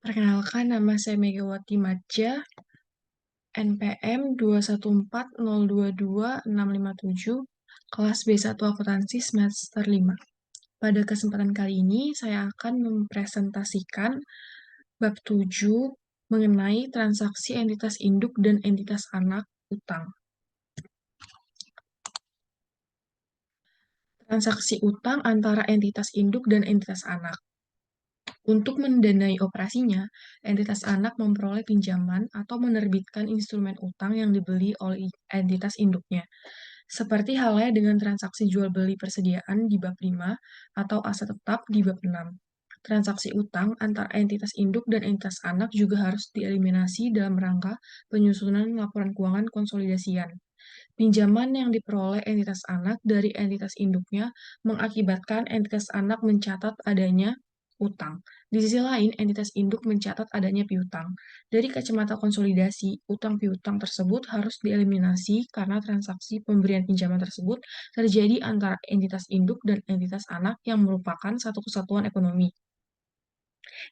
Perkenalkan, nama saya Megawati Madja, NPM 214022657, kelas B1 Akuntansi semester 5. Pada kesempatan kali ini, saya akan mempresentasikan bab 7 mengenai transaksi entitas induk dan entitas anak utang. Transaksi utang antara entitas induk dan entitas anak. Untuk mendanai operasinya, entitas anak memperoleh pinjaman atau menerbitkan instrumen utang yang dibeli oleh entitas induknya. Seperti halnya dengan transaksi jual beli persediaan di bab 5 atau aset tetap di bab 6. Transaksi utang antara entitas induk dan entitas anak juga harus dieliminasi dalam rangka penyusunan laporan keuangan konsolidasian. Pinjaman yang diperoleh entitas anak dari entitas induknya mengakibatkan entitas anak mencatat adanya utang. Di sisi lain, entitas induk mencatat adanya piutang. Dari kacamata konsolidasi, utang piutang tersebut harus dieliminasi karena transaksi pemberian pinjaman tersebut terjadi antara entitas induk dan entitas anak yang merupakan satu kesatuan ekonomi.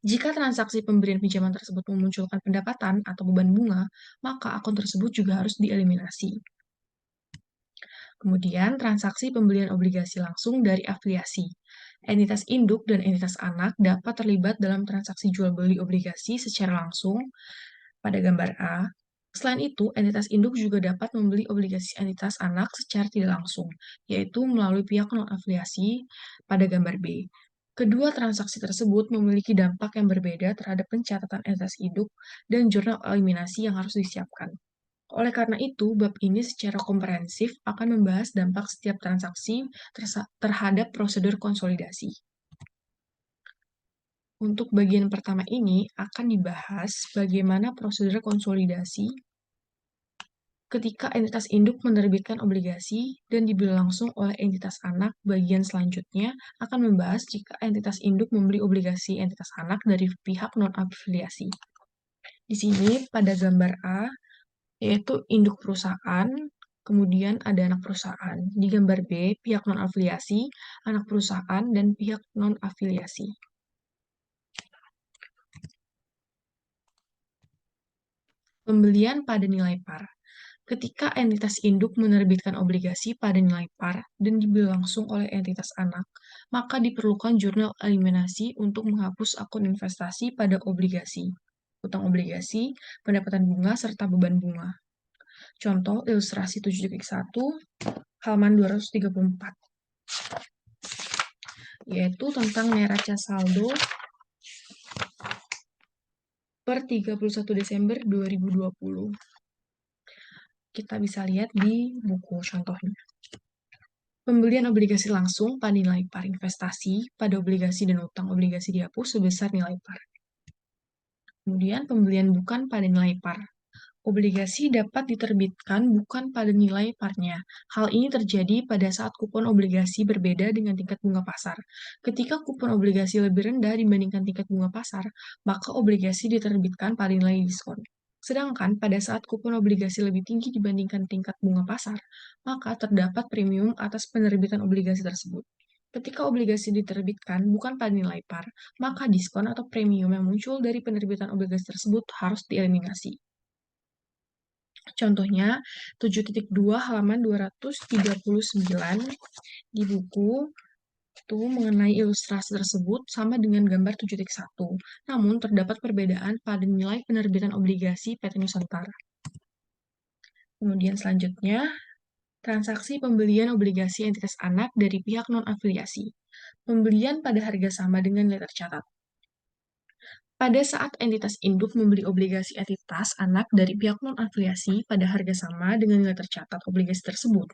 Jika transaksi pemberian pinjaman tersebut memunculkan pendapatan atau beban bunga, maka akun tersebut juga harus dieliminasi. Kemudian, transaksi pembelian obligasi langsung dari afiliasi. Entitas induk dan entitas anak dapat terlibat dalam transaksi jual beli obligasi secara langsung pada gambar A. Selain itu, entitas induk juga dapat membeli obligasi entitas anak secara tidak langsung, yaitu melalui pihak non-afiliasi pada gambar B. Kedua transaksi tersebut memiliki dampak yang berbeda terhadap pencatatan entitas induk dan jurnal eliminasi yang harus disiapkan. Oleh karena itu, bab ini secara komprehensif akan membahas dampak setiap transaksi terhadap prosedur konsolidasi. Untuk bagian pertama ini akan dibahas bagaimana prosedur konsolidasi ketika entitas induk menerbitkan obligasi dan dibeli langsung oleh entitas anak. Bagian selanjutnya akan membahas jika entitas induk membeli obligasi entitas anak dari pihak non-afiliasi. Di sini pada gambar A, yaitu induk perusahaan, kemudian ada anak perusahaan. Di gambar B, pihak non-afiliasi, anak perusahaan, dan pihak non-afiliasi. Pembelian pada nilai par. Ketika entitas induk menerbitkan obligasi pada nilai par dan dibeli langsung oleh entitas anak, maka diperlukan jurnal eliminasi untuk menghapus akun investasi pada obligasi, utang obligasi, pendapatan bunga, serta beban bunga. Contoh ilustrasi 7.1, halaman 234, yaitu tentang neraca saldo per 31 Desember 2020. Kita bisa lihat di buku contohnya. Pembelian obligasi langsung pada nilai par investasi pada obligasi dan utang obligasi dihapus sebesar nilai par. Kemudian pembelian bukan pada nilai par. Obligasi dapat diterbitkan bukan pada nilai parnya. Hal ini terjadi pada saat kupon obligasi berbeda dengan tingkat bunga pasar. Ketika kupon obligasi lebih rendah dibandingkan tingkat bunga pasar, maka obligasi diterbitkan pada nilai diskon. Sedangkan pada saat kupon obligasi lebih tinggi dibandingkan tingkat bunga pasar, maka terdapat premium atas penerbitan obligasi tersebut. Ketika obligasi diterbitkan bukan pada nilai par, maka diskon atau premium yang muncul dari penerbitan obligasi tersebut harus dieliminasi. Contohnya, 7.2 halaman 239 di buku itu mengenai ilustrasi tersebut sama dengan gambar 7.1. Namun, terdapat perbedaan pada nilai penerbitan obligasi PT Nusantara. Kemudian selanjutnya, transaksi pembelian obligasi entitas anak dari pihak non-afiliasi. Pembelian pada harga sama dengan nilai tercatat. Pada saat entitas induk membeli obligasi entitas anak dari pihak non-afiliasi pada harga sama dengan nilai tercatat obligasi tersebut,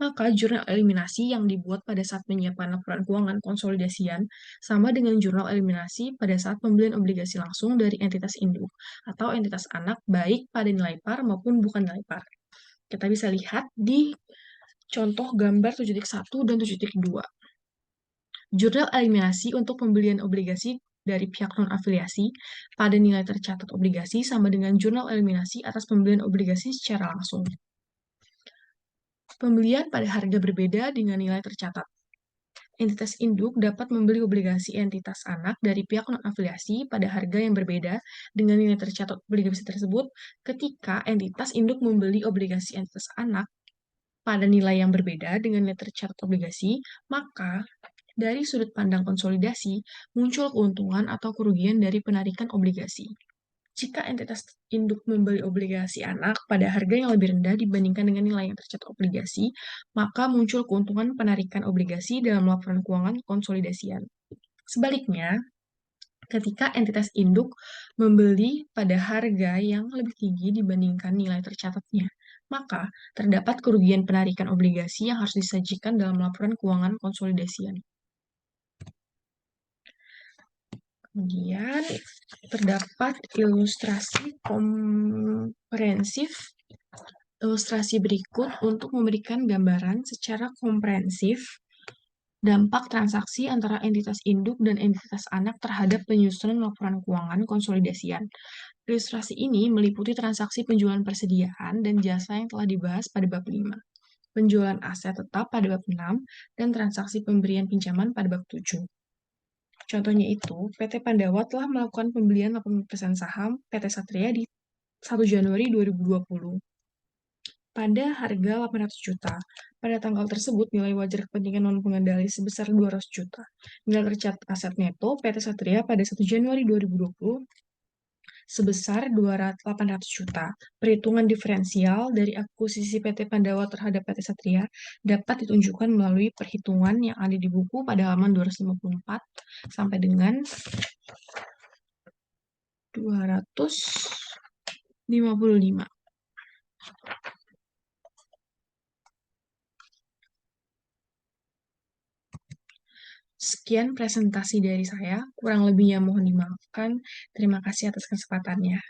maka jurnal eliminasi yang dibuat pada saat menyiapkan laporan keuangan konsolidasian sama dengan jurnal eliminasi pada saat pembelian obligasi langsung dari entitas induk atau entitas anak baik pada nilai par maupun bukan nilai par. Kita bisa lihat di contoh gambar 7.1 dan 7.2. Jurnal eliminasi untuk pembelian obligasi dari pihak non-afiliasi pada nilai tercatat obligasi sama dengan jurnal eliminasi atas pembelian obligasi secara langsung. Pembelian pada harga berbeda dengan nilai tercatat. entitas induk dapat membeli obligasi entitas anak dari pihak non-afiliasi pada harga yang berbeda dengan nilai tercatat obligasi tersebut ketika entitas induk membeli obligasi entitas anak pada nilai yang berbeda dengan nilai tercatat obligasi, maka dari sudut pandang konsolidasi muncul keuntungan atau kerugian dari penarikan obligasi. Jika entitas induk membeli obligasi anak pada harga yang lebih rendah dibandingkan dengan nilai yang tercatat obligasi, maka muncul keuntungan penarikan obligasi dalam laporan keuangan konsolidasian. Sebaliknya, ketika entitas induk membeli pada harga yang lebih tinggi dibandingkan nilai tercatatnya, maka terdapat kerugian penarikan obligasi yang harus disajikan dalam laporan keuangan konsolidasian. Kemudian terdapat ilustrasi komprehensif. Ilustrasi berikut untuk memberikan gambaran secara komprehensif dampak transaksi antara entitas induk dan entitas anak terhadap penyusunan laporan keuangan konsolidasian. Ilustrasi ini meliputi transaksi penjualan persediaan dan jasa yang telah dibahas pada bab 5, penjualan aset tetap pada bab 6, dan transaksi pemberian pinjaman pada bab 7. Contohnya itu, PT Pandawa telah melakukan pembelian 80% saham PT Satria di 1 Januari 2020 pada harga 800 juta. Pada tanggal tersebut, nilai wajar kepentingan non-pengendali sebesar 200 juta. Nilai tercatat aset neto PT Satria pada 1 Januari 2020 sebesar 800 juta. Perhitungan diferensial dari akuisisi PT Pandawa terhadap PT Satria dapat ditunjukkan melalui perhitungan yang ada di buku pada halaman 254 sampai dengan 255. Sekian presentasi dari saya, kurang lebihnya mohon dimaafkan. Terima kasih atas kesempatannya.